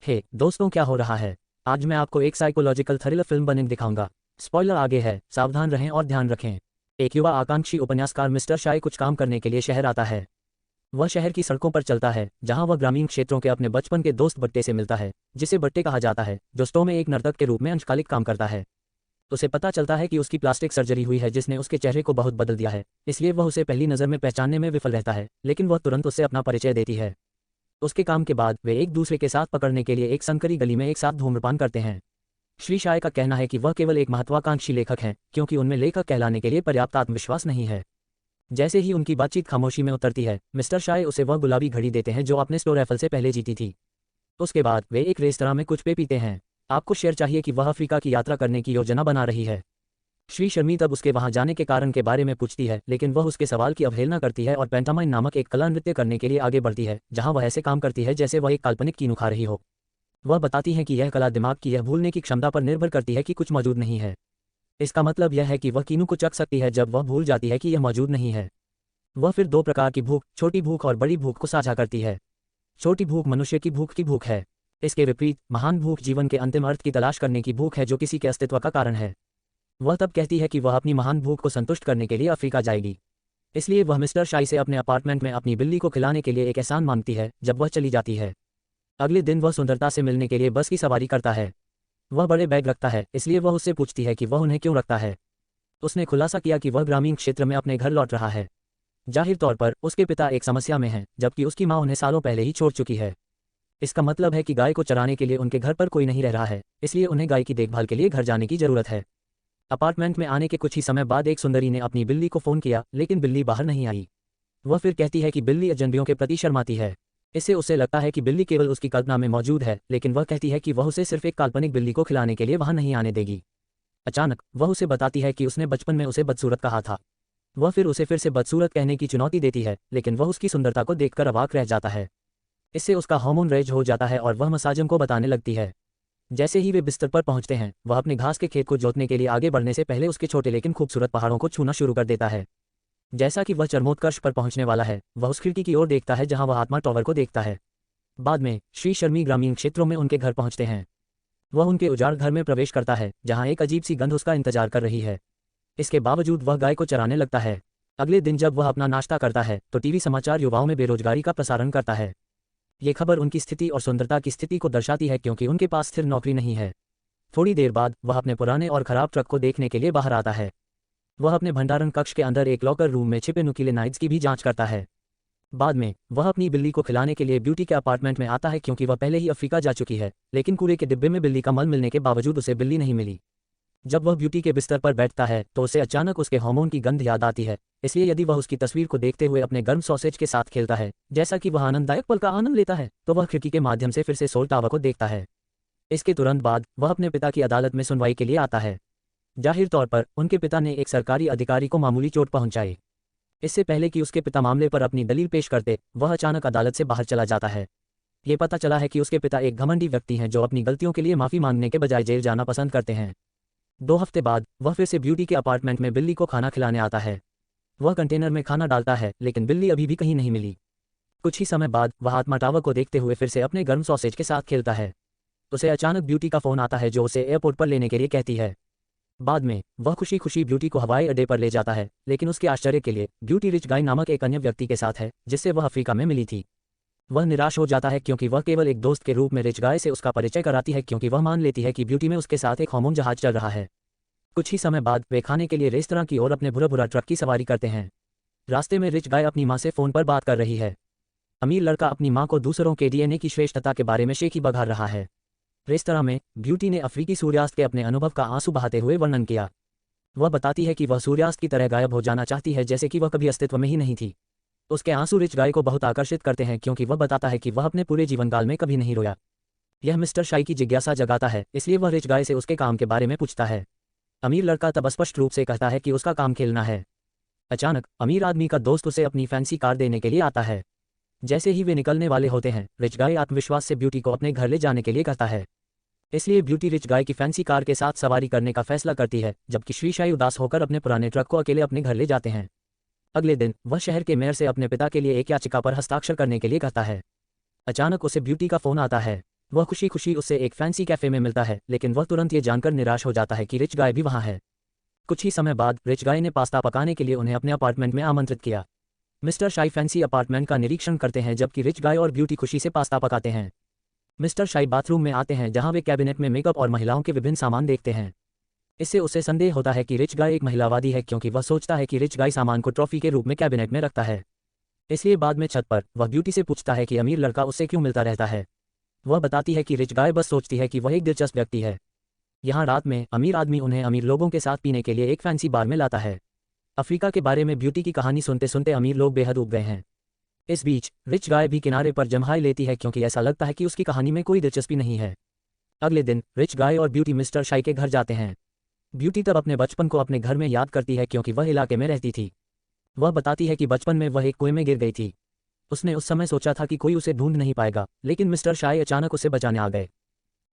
हे दोस्तों, क्या हो रहा है? आज मैं आपको एक साइकोलॉजिकल थ्रिलर फिल्म बनिंग दिखाऊंगा। स्पॉइलर आगे है, सावधान रहें और ध्यान रखें। एक युवा आकांक्षी उपन्यासकार मिस्टर शाय कुछ काम करने के लिए शहर आता है। वह शहर की सड़कों पर चलता है, जहां वह ग्रामीण क्षेत्रों के अपने बचपन के दोस्त बट्टे से मिलता है, जिसे बट्टे कहा जाता है, जो स्टो में एक नर्तक के रूप में अंशकालिक काम करता है। उसे पता चलता है कि उसकी प्लास्टिक सर्जरी हुई है जिसने उसके चेहरे को बहुत बदल दिया है, इसलिए वह उसे पहली नज़र में पहचानने में विफल रहता है, लेकिन वह तुरंत उससे अपना परिचय देती है। उसके काम के बाद वे एक दूसरे के साथ पकड़ने के लिए एक संकरी गली में एक साथ धूम्रपान करते हैं। श्री शाय का कहना है कि वह केवल एक महत्वाकांक्षी लेखक हैं, क्योंकि उनमें लेखक कहलाने के लिए पर्याप्त आत्मविश्वास नहीं है। जैसे ही उनकी बातचीत खामोशी में उतरती है, मिस्टर शाय उसे वह गुलाबी घड़ी देते हैं जो आपने स्टोर राइफल से पहले जीती थी। उसके बाद वे एक रेस्तरां में कुछ पे पीते हैं। आपको शेयर चाहिए कि वह अफ्रीका की यात्रा करने की योजना बना रही है। श्री शर्मी तब उसके वहां जाने के कारण के बारे में पूछती है, लेकिन वह उसके सवाल की अवहेलना करती है और पैंटामाइन नामक एक कला नृत्य करने के लिए आगे बढ़ती है, जहां वह ऐसे काम करती है जैसे वह एक काल्पनिक कीनू खा रही हो। वह बताती है कि यह कला दिमाग की यह भूलने की क्षमता पर निर्भर करती है कि कुछ मौजूद नहीं है। इसका मतलब यह है कि वह कीनू को चख सकती है जब वह भूल जाती है कि यह मौजूद नहीं है। वह फिर दो प्रकार की भूख, छोटी भूख और बड़ी भूख को साझा करती है। छोटी भूख मनुष्य की भूख है। इसके विपरीत महान भूख जीवन के अंतिम अर्थ की तलाश करने की भूख है, जो किसी के अस्तित्व का कारण है। वह तब कहती है कि वह अपनी महान भूख को संतुष्ट करने के लिए अफ्रीका जाएगी। इसलिए वह मिस्टर शाय से अपने अपार्टमेंट में अपनी बिल्ली को खिलाने के लिए एक एहसान मांगती है जब वह चली जाती है। अगले दिन वह सुंदरता से मिलने के लिए बस की सवारी करता है। वह बड़े बैग रखता है, इसलिए वह उससे पूछती है कि वह उन्हें क्यों रखता है। उसने खुलासा किया कि वह ग्रामीण क्षेत्र में अपने घर लौट रहा है। जाहिर तौर पर उसके पिता एक समस्या में हैं, जबकि उसकी माँ उन्हें सालों पहले ही छोड़ चुकी है। इसका मतलब है कि गाय को चराने के लिए उनके घर पर कोई नहीं रह रहा है, इसलिए उन्हें गाय की देखभाल के लिए घर जाने की जरूरत है। अपार्टमेंट में आने के कुछ ही समय बाद एक सुंदरी ने अपनी बिल्ली को फ़ोन किया, लेकिन बिल्ली बाहर नहीं आई। वह फिर कहती है कि बिल्ली अजनबियों के प्रति शर्माती है। इससे उसे लगता है कि बिल्ली केवल उसकी कल्पना में मौजूद है, लेकिन वह कहती है कि वह उसे सिर्फ एक काल्पनिक बिल्ली को खिलाने के लिए वहां नहीं आने देगी। अचानक वह उसे बताती है कि उसने बचपन में उसे बदसूरत कहा था। वह फिर उसे फिर से बदसूरत कहने की चुनौती देती है, लेकिन वह उसकी सुंदरता को देखकर अवाक रह जाता है। इससे उसका हार्मोन रेज हो जाता है और वह मसाजम को बताने लगती है। जैसे ही वे बिस्तर पर पहुंचते हैं, वह अपने घास के खेत को जोतने के लिए आगे बढ़ने से पहले उसके छोटे लेकिन खूबसूरत पहाड़ों को छूना शुरू कर देता है। जैसा कि वह चरमोत्कर्ष पर पहुंचने वाला है, वह उस खिड़की की ओर देखता है जहां वह आत्मा टॉवर को देखता है। बाद में श्री शर्मी ग्रामीण क्षेत्रों में उनके घर पहुंचते हैं। वह उनके उजाड़ घर में प्रवेश करता है, जहां एक अजीब सी गंध उसका इंतजार कर रही है। इसके बावजूद वह गाय को चराने लगता है। अगले दिन जब वह अपना नाश्ता करता है, तो टीवी समाचार युवाओं में बेरोजगारी का प्रसारण करता है। ये खबर उनकी स्थिति और सुंदरता की स्थिति को दर्शाती है, क्योंकि उनके पास स्थिर नौकरी नहीं है। थोड़ी देर बाद वह अपने पुराने और खराब ट्रक को देखने के लिए बाहर आता है। वह अपने भंडारण कक्ष के अंदर एक लॉकर रूम में छिपे नुकीले नाइट्स की भी जांच करता है। बाद में वह अपनी बिल्ली को खिलाने के लिए ब्यूटी के अपार्टमेंट में आता है, क्योंकि वह पहले ही अफ्रीका जा चुकी है, लेकिन कूड़े के डिब्बे में बिल्ली का मल मिलने के बावजूद उसे बिल्ली नहीं मिली। जब वह ब्यूटी के बिस्तर पर बैठता है, तो उसे अचानक उसके हार्मोन की गंध याद आती है। इसलिए यदि वह उसकी तस्वीर को देखते हुए अपने गर्म सॉसेज के साथ खेलता है, जैसा कि वह आनंददायक पल का आनंद लेता है, तो वह खिड़की के माध्यम से फिर से सोल टावर को देखता है। इसके तुरंत बाद वह अपने पिता की अदालत में सुनवाई के लिए आता है। जाहिर तौर पर उनके पिता ने एक सरकारी अधिकारी को मामूली चोट पहुंचाई। इससे पहले कि उसके पिता मामले पर अपनी दलील पेश करते, वह अचानक अदालत से बाहर चला जाता है। ये पता चला है कि उसके पिता एक घमंडी व्यक्ति हैं जो अपनी गलतियों के लिए माफी मांगने के बजाय जेल जाना पसंद करते हैं। 2 हफ्ते बाद वह फिर से ब्यूटी के अपार्टमेंट में बिल्ली को खाना खिलाने आता है। वह कंटेनर में खाना डालता है, लेकिन बिल्ली अभी भी कहीं नहीं मिली। कुछ ही समय बाद वह आत्मा टावर को देखते हुए फिर से अपने गर्म सॉसेज के साथ खेलता है। उसे अचानक ब्यूटी का फोन आता है, जो उसे एयरपोर्ट पर लेने के लिए कहती है। बाद में वह खुशी खुशी ब्यूटी को हवाई अड्डे पर ले जाता है, लेकिन उसके आश्चर्य के लिए ब्यूटी रिच गाय नामक एक अन्य व्यक्ति के साथ है, जिससे वह अफ्रीका में मिली थी। वह निराश हो जाता है, क्योंकि वह केवल एक दोस्त के रूप में रिच गाय से उसका परिचय कराती है, क्योंकि वह मान लेती है कि ब्यूटी में उसके साथ एक हार्मोन जहाज चल रहा है। कुछ ही समय बाद वे खाने के लिए रेस्तरां की ओर अपने भुरा ट्रक की सवारी करते हैं। रास्ते में रिच गाय अपनी माँ से फोन पर बात कर रही है। अमीर लड़का अपनी माँ को दूसरों के डीएनए की श्रेष्ठता के बारे में शेखी बघार रहा है। रेस्तरां में ब्यूटी ने अफ्रीकी सूर्यास्त के अपने अनुभव का आंसू बहाते हुए वर्णन किया। वह बताती है कि वह सूर्यास्त की तरह गायब हो जाना चाहती है, जैसे कि वह कभी अस्तित्व में ही नहीं थी। उसके आंसू रिच गाय को बहुत आकर्षित करते हैं, क्योंकि वह बताता है कि वह अपने पूरे जीवनकाल में कभी नहीं रोया। यह मिस्टर शाय की जिज्ञासा जगाता है, इसलिए वह रिच गाय से उसके काम के बारे में पूछता है। अमीर लड़का तब स्पष्ट रूप से कहता है कि उसका काम खेलना है। अचानक अमीर आदमी का दोस्त उसे अपनी फैंसी कार देने के लिए आता है। जैसे ही वे निकलने वाले होते हैं, रिच गाय आत्मविश्वास से ब्यूटी को अपने घर ले जाने के लिए कहता है। इसलिए ब्यूटी रिच गाय की फैंसी कार के साथ सवारी करने का फैसला करती है, जबकि श्री शाय उदास होकर अपने पुराने ट्रक को अकेले अपने घर ले जाते हैं। अगले दिन वह शहर के मेयर से अपने पिता के लिए एक याचिका पर हस्ताक्षर करने के लिए कहता है। अचानक उसे ब्यूटी का फोन आता है। वह खुशी खुशी उससे एक फैंसी कैफे में मिलता है, लेकिन वह तुरंत ये जानकर निराश हो जाता है कि रिच गाय भी वहाँ है। कुछ ही समय बाद रिच गाय ने पास्ता पकाने के लिए उन्हें अपने अपार्टमेंट में आमंत्रित किया। मिस्टर शाई फैंसी अपार्टमेंट का निरीक्षण करते हैं जबकि रिच गाय और ब्यूटी खुशी से पास्ता पकाते हैं। मिस्टर शाई बाथरूम में आते हैं जहां वे कैबिनेट में मेकअप और महिलाओं के विभिन्न सामान देखते हैं। इससे उसे संदेह होता है कि रिच गाय एक महिलावादी है क्योंकि वह सोचता है कि रिच गाय सामान को ट्रॉफी के रूप में कैबिनेट में रखता है। इसलिए बाद में छत पर वह ब्यूटी से पूछता है कि अमीर लड़का उससे क्यों मिलता रहता है। वह बताती है कि रिच गाय बस सोचती है कि वह एक दिलचस्प व्यक्ति है। यहाँ रात में अमीर आदमी उन्हें अमीर लोगों के साथ पीने के लिए एक फैंसी बार में लाता है। अफ्रीका के बारे में ब्यूटी की कहानी सुनते सुनते अमीर लोग बेहद ऊब गए हैं। इस बीच रिच गाय भी किनारे पर जम्हाई लेती है क्योंकि ऐसा लगता है कि उसकी कहानी में कोई दिलचस्पी नहीं है। अगले दिन रिच गाय और ब्यूटी मिस्टर शाई के घर जाते हैं। ब्यूटी तब अपने बचपन को अपने घर में याद करती है क्योंकि वह इलाके में रहती थी। वह बताती है कि बचपन में वह एक कुएं में गिर गई थी। उसने उस समय सोचा था कि कोई उसे ढूंढ नहीं पाएगा, लेकिन मिस्टर शाई अचानक उसे बचाने आ गए।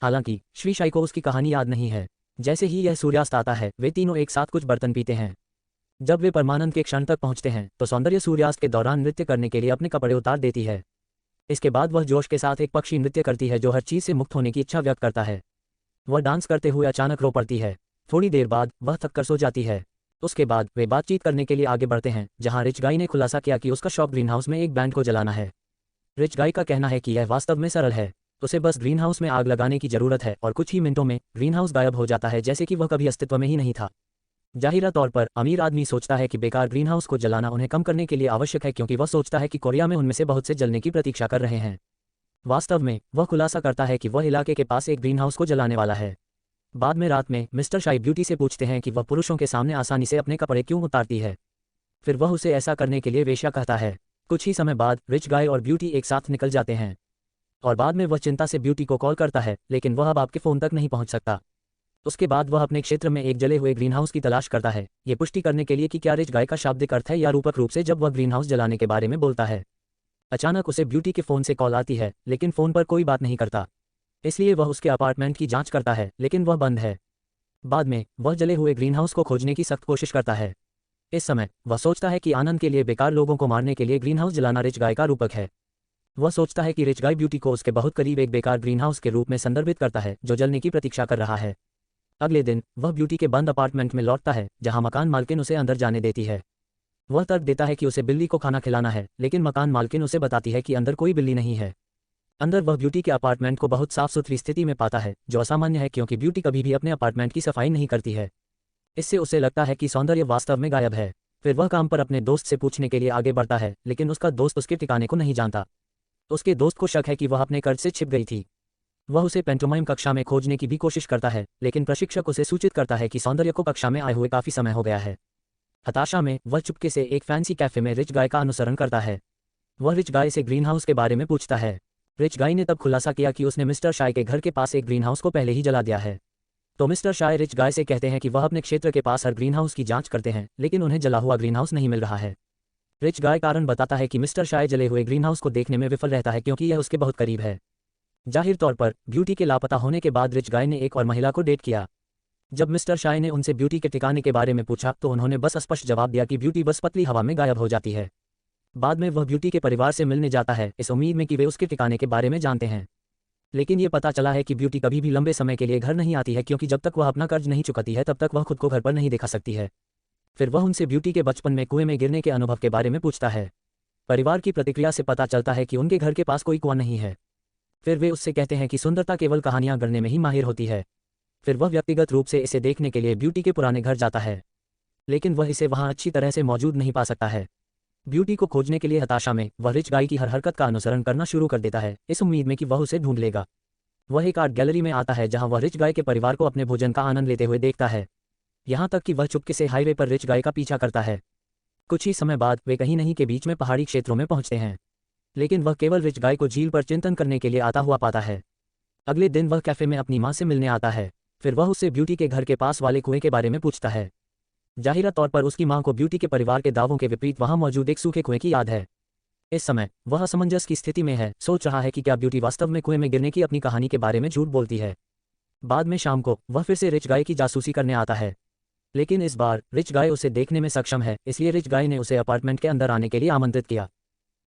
हालांकि श्री शाई को उसकी कहानी याद नहीं है। जैसे ही यह सूर्यास्त आता है वे तीनों एक साथ कुछ बर्तन पीते हैं। जब वे परमानंद के क्षण तक पहुंचते हैं तो सौंदर्य सूर्यास्त के दौरान नृत्य करने के लिए अपने कपड़े उतार देती है। इसके बाद वह जोश के साथ एक पक्षी नृत्य करती है जो हर चीज़ से मुक्त होने की इच्छा व्यक्त करता है। वह डांस करते हुए अचानक रो पड़ती है। थोड़ी देर बाद वह थक कर सो जाती है। उसके बाद वे बातचीत करने के लिए आगे बढ़ते हैं जहां रिच गाय ने खुलासा किया कि उसका शौक ग्रीन हाउस में एक बैंड को जलाना है। रिच गाय का कहना है कि यह वास्तव में सरल है, उसे बस ग्रीन हाउस में आग लगाने की जरूरत है और कुछ ही मिनटों में ग्रीन हाउस गायब हो जाता है जैसे कि वह कभी अस्तित्व में ही नहीं था। जाहिरा तौर पर अमीर आदमी सोचता है कि बेकार ग्रीन हाउस को जलाना उन्हें कम करने के लिए आवश्यक है क्योंकि वह सोचता है कि कोरिया में उनमें से बहुत से जलने की प्रतीक्षा कर रहे हैं। वास्तव में वह खुलासा करता है कि वह इलाके के पास एक ग्रीन हाउस को जलाने वाला है। बाद में रात में मिस्टर शाई ब्यूटी से पूछते हैं कि वह पुरुषों के सामने आसानी से अपने कपड़े क्यों उतारती है। फिर वह उसे ऐसा करने के लिए वेश्या कहता है। कुछ ही समय बाद रिच गाय और ब्यूटी एक साथ निकल जाते हैं और बाद में वह चिंता से ब्यूटी को कॉल करता है, लेकिन वह अब आपके फ़ोन तक नहीं पहुंच सकता। उसके बाद वह अपने क्षेत्र में एक जले हुए ग्रीन हाउस की तलाश करता है, ये पुष्टि करने के लिए कि क्या रिच गाय का शाब्दिक अर्थ है या रूपक रूप से जब वह ग्रीन हाउस जलाने के बारे में बोलता है। अचानक उसे ब्यूटी के फ़ोन से कॉल आती है, लेकिन फ़ोन पर कोई बात नहीं करता। इसलिए वह उसके अपार्टमेंट की जांच करता है, लेकिन वह बंद है। बाद में वह जले हुए ग्रीन हाउस को खोजने की सख्त कोशिश करता है। इस समय वह सोचता है कि आनंद के लिए बेकार लोगों को मारने के लिए ग्रीन हाउस जलाना रिच गाय का रूपक है। वह सोचता है कि रिच गाय ब्यूटी को उसके बहुत करीब एक बेकार ग्रीन हाउस के रूप में संदर्भित करता है जो जलने की प्रतीक्षा कर रहा है। अगले दिन वह ब्यूटी के बंद अपार्टमेंट में लौटता है जहां मकान मालकिन उसे अंदर जाने देती है। वह तर्क देता है कि उसे बिल्ली को खाना खिलाना है, लेकिन मकान मालकिन उसे बताती है कि अंदर कोई बिल्ली नहीं है। अंदर वह ब्यूटी के अपार्टमेंट को बहुत साफ सुथरी स्थिति में पाता है जो असामान्य है क्योंकि ब्यूटी कभी भी अपने अपार्टमेंट की सफाई नहीं करती है। इससे उसे लगता है कि सौंदर्य वास्तव में गायब है। फिर वह काम पर अपने दोस्त से पूछने के लिए आगे बढ़ता है, लेकिन उसका दोस्त उसके ठिकाने को नहीं जानता। उसके दोस्त को शक है कि वह अपने कर्ज से छिप गई थी। वह उसे पेंटोमाइम कक्षा में खोजने की भी कोशिश करता है, लेकिन प्रशिक्षक उसे सूचित करता है कि सौंदर्य को कक्षा में आए हुए काफी समय हो गया है। हताशा में वह चुपके से एक फैंसी कैफे में रिच गाय का अनुसरण करता है। वह रिच गाय से ग्रीन हाउस के बारे में पूछता है। रिच गाय ने तब खुलासा किया कि उसने मिस्टर शाय के घर के पास एक ग्रीन हाउस को पहले ही जला दिया है। तो मिस्टर शाय रिच गाय से कहते हैं कि वह अपने क्षेत्र के पास हर ग्रीन हाउस की जांच करते हैं, लेकिन उन्हें जला हुआ ग्रीन हाउस नहीं मिल रहा है। रिच गाय कारण बताता है कि मिस्टर शाय जले हुए ग्रीन हाउस को देखने में विफल रहता है क्योंकि यह उसके बहुत करीब है। जाहिर तौर पर ब्यूटी के लापता होने के बाद रिच गाय ने एक और महिला को डेट किया। जब मिस्टर शाय ने उनसे ब्यूटी के ठिकाने के बारे में पूछा तो उन्होंने बस स्पष्ट जवाब दिया कि ब्यूटी बस पतली हवा में गायब हो जाती है। बाद में वह ब्यूटी के परिवार से मिलने जाता है इस उम्मीद में कि वे उसके ठिकाने के बारे में जानते हैं, लेकिन ये पता चला है कि ब्यूटी कभी भी लंबे समय के लिए घर नहीं आती है क्योंकि जब तक वह अपना कर्ज नहीं चुकाती है तब तक वह खुद को घर पर नहीं दिखा सकती है। फिर वह उनसे ब्यूटी के बचपन में कुएं में गिरने के अनुभव के बारे में पूछता है। परिवार की प्रतिक्रिया से पता चलता है कि उनके घर के पास कोई कुआं नहीं है। फिर वे उससे कहते हैं कि सुंदरता केवल कहानियां गढ़ने में ही माहिर होती है। फिर वह व्यक्तिगत रूप से इसे देखने के लिए ब्यूटी के पुराने घर जाता है, लेकिन वह इसे वहां अच्छी तरह से मौजूद नहीं पा सकता है। ब्यूटी को खोजने के लिए हताशा में वह रिच गाय की हर हरकत का अनुसरण करना शुरू कर देता है इस उम्मीद में कि वह उसे ढूंढ लेगा। वह एक आर्ट गैलरी में आता है जहां वह रिच गाय के परिवार को अपने भोजन का आनंद लेते हुए देखता है, यहां तक कि वह चुपके से हाईवे पर रिच गाय का पीछा करता है। कुछ ही समय बाद वे कहीं नहीं के बीच में पहाड़ी क्षेत्रों में पहुंचते हैं, लेकिन वह केवल रिच गाय को झील पर चिंतन करने के लिए आता हुआ पाता है। अगले दिन वह कैफे में अपनी मां से मिलने आता है। फिर वह उससे ब्यूटी के घर के पास वाले कुएं के बारे में पूछता है। जाहिरा तौर पर उसकी मां को ब्यूटी के परिवार के दावों के विपरीत वहां मौजूद एक सूखे कुएं की याद है। इस समय वह असमंजस की स्थिति में है, सोच रहा है कि क्या ब्यूटी वास्तव में कुएं में गिरने की अपनी कहानी के बारे में झूठ बोलती है। बाद में शाम को वह फिर से रिच गाय की जासूसी करने आता है, लेकिन इस बार रिच गाय उसे देखने में सक्षम है, इसलिए रिच गाय ने उसे अपार्टमेंट के अंदर आने के लिए आमंत्रित किया।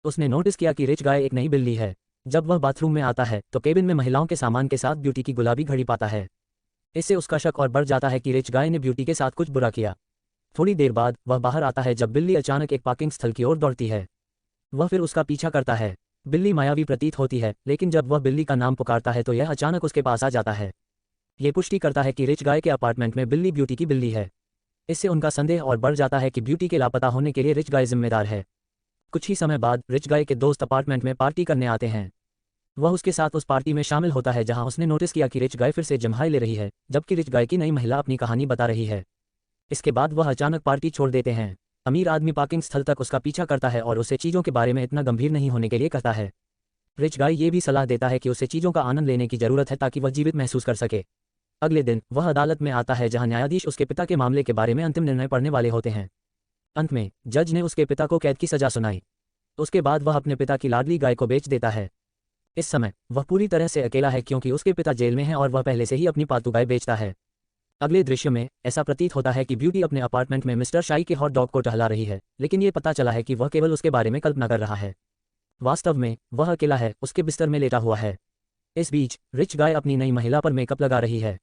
उसने नोटिस किया कि रिच गाय एक नई बिल्ली है। जब वह बाथरूम में आता है तो केबिन में महिलाओं के सामान के साथ ब्यूटी की गुलाबी घड़ी पाता है। इससे उसका शक और बढ़ जाता है कि रिच गाय ने ब्यूटी के साथ कुछ बुरा किया। थोड़ी देर बाद वह बाहर आता है जब बिल्ली अचानक एक पार्किंग स्थल की ओर दौड़ती है। वह फिर उसका पीछा करता है। बिल्ली मायावी प्रतीत होती है, लेकिन जब वह बिल्ली का नाम पुकारता है तो यह अचानक उसके पास आ जाता है। ये पुष्टि करता है कि रिच गाय के अपार्टमेंट में बिल्ली ब्यूटी की बिल्ली है। इससे उनका संदेह और बढ़ जाता है कि ब्यूटी के लापता होने के लिए रिच गाय जिम्मेदार है। कुछ ही समय बाद रिच गाय के दोस्त अपार्टमेंट में पार्टी करने आते हैं। वह उसके साथ उस पार्टी में शामिल होता है जहां उसने नोटिस किया कि रिच गाय फिर से जम्हाई ले रही है, जबकि रिच गाय की नई महिला अपनी कहानी बता रही है। इसके बाद वह अचानक पार्टी छोड़ देते हैं। अमीर आदमी पार्किंग स्थल तक उसका पीछा करता है और उसे चीज़ों के बारे में इतना गंभीर नहीं होने के लिए कहता है। रिच गाय ये भी सलाह देता है कि उसे चीज़ों का आनंद लेने की जरूरत है ताकि वह जीवित महसूस कर सके। अगले दिन वह अदालत में आता है जहां न्यायाधीश उसके पिता के मामले के बारे में अंतिम निर्णय पढ़ने वाले होते हैं। अंत में जज ने उसके पिता को कैद की सजा सुनाई। उसके बाद वह अपने पिता की लाडली गाय को बेच देता है। इस समय वह पूरी तरह से अकेला है क्योंकि उसके पिता जेल में हैं और वह पहले से ही अपनी पालतू गाय बेचता है। अगले दृश्य में ऐसा प्रतीत होता है कि ब्यूटी अपने अपार्टमेंट में मिस्टर शाई के हॉट डॉग को टहला रही है, लेकिन ये पता चला है कि वह केवल उसके बारे में कल्पना कर रहा है। वास्तव में वह अकेला है, उसके बिस्तर में लेटा हुआ है। इस बीच रिच गाय अपनी नई महिला पर मेकअप लगा रही है।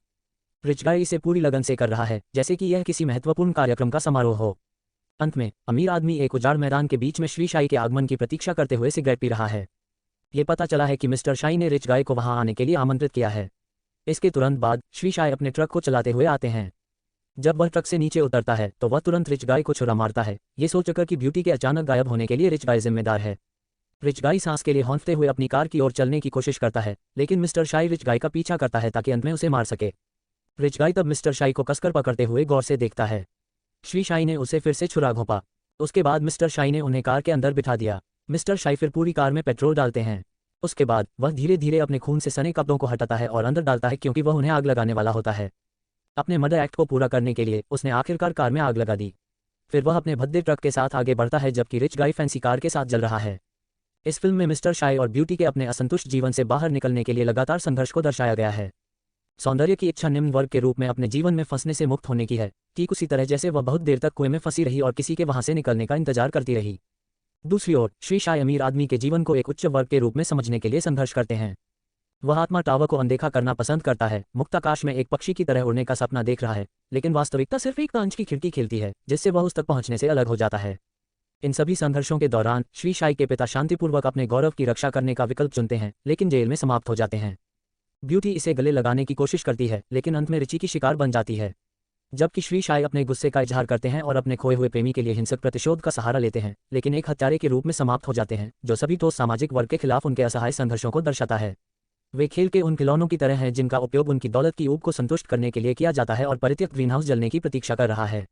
रिच गाय इसे पूरी लगन से कर रहा है, जैसे कि यह किसी महत्वपूर्ण कार्यक्रम का समारोह हो। अंत में अमीर आदमी एक उजाड़ मैदान के बीच में श्री शाई के आगमन की प्रतीक्षा करते हुए सिगरेट पी रहा है। ये पता चला है कि मिस्टर शाई ने रिच गाय को वहां आने के लिए आमंत्रित किया है। इसके तुरंत बाद श्री शाई अपने ट्रक को चलाते हुए आते हैं। जब वह ट्रक से नीचे उतरता है तो वह तुरंत रिच गाय को छुरा मारता है, ये सोचकर कि ब्यूटी के अचानक गायब होने के लिए रिच गाय जिम्मेदार है। रिच गाय सांस के लिए हौंफते हुए अपनी कार की ओर चलने की कोशिश करता है, लेकिन मिस्टर शाई रिच गाय का पीछा करता है ताकि अंत में उसे मार सके। रिच गाय तब मिस्टर शाई को कसकर पकड़ते हुए गौर से देखता है। श्री शाई ने उसे फिर से छुरा घोंपा। उसके बाद मिस्टर शाई ने उन्हें कार के अंदर बिठा दिया। मिस्टर शाई फिर पूरी कार में पेट्रोल डालते हैं। उसके बाद वह धीरे धीरे अपने खून से सने कपड़ों को हटाता है और अंदर डालता है क्योंकि वह उन्हें आग लगाने वाला होता है। अपने मर्डर एक्ट को पूरा करने के लिए उसने आखिरकार कार में आग लगा दी। फिर वह अपने भद्दे ट्रक के साथ आगे बढ़ता है जबकि रिच गाय फैंसी कार के साथ जल रहा है। इस फिल्म में मिस्टर शाई और ब्यूटी के अपने असंतुष्ट जीवन से बाहर निकलने के लिए लगातार संघर्ष को दर्शाया गया है। सौंदर्य की इच्छा निम्न वर्ग के रूप में अपने जीवन में फंसने से मुक्त होने की है, ठीक उसी तरह जैसे वह बहुत देर तक कुएं में फंसी रही और किसी के वहां से निकलने का इंतजार करती रही। दूसरी ओर श्री शाई अमीर आदमी के जीवन को एक उच्च वर्ग के रूप में समझने के लिए संघर्ष करते हैं। वह आत्मा टावर को अनदेखा करना पसंद करता है, मुक्त आकाश में एक पक्षी की तरह उड़ने का सपना देख रहा है, लेकिन वास्तविकता सिर्फ एक कांच की खिड़की खिलती है जिससे वह उस तक पहुंचने से अलग हो जाता है। इन सभी संघर्षों के दौरान श्री शाई के पिता शांतिपूर्वक अपने गौरव की रक्षा करने का विकल्प चुनते हैं, लेकिन जेल में समाप्त हो जाते हैं। ब्यूटी इसे गले लगाने की कोशिश करती है, लेकिन अंत में रिची की शिकार बन जाती है। जबकि श्री शाई अपने गुस्से का इजहार करते हैं और अपने खोए हुए प्रेमी के लिए हिंसक प्रतिशोध का सहारा लेते हैं, लेकिन एक हत्यारे के रूप में समाप्त हो जाते हैं, जो सभी ठोस सामाजिक वर्ग के खिलाफ उनके असहाय संघर्षों को दर्शाता है। वे खेल के उन खिलौनों की तरह हैं जिनका उपयोग उनकी दौलत की ऊब को संतुष्ट करने के लिए किया जाता है और परित्यक्त ग्रीनहाउस जलने की प्रतीक्षा कर रहा है।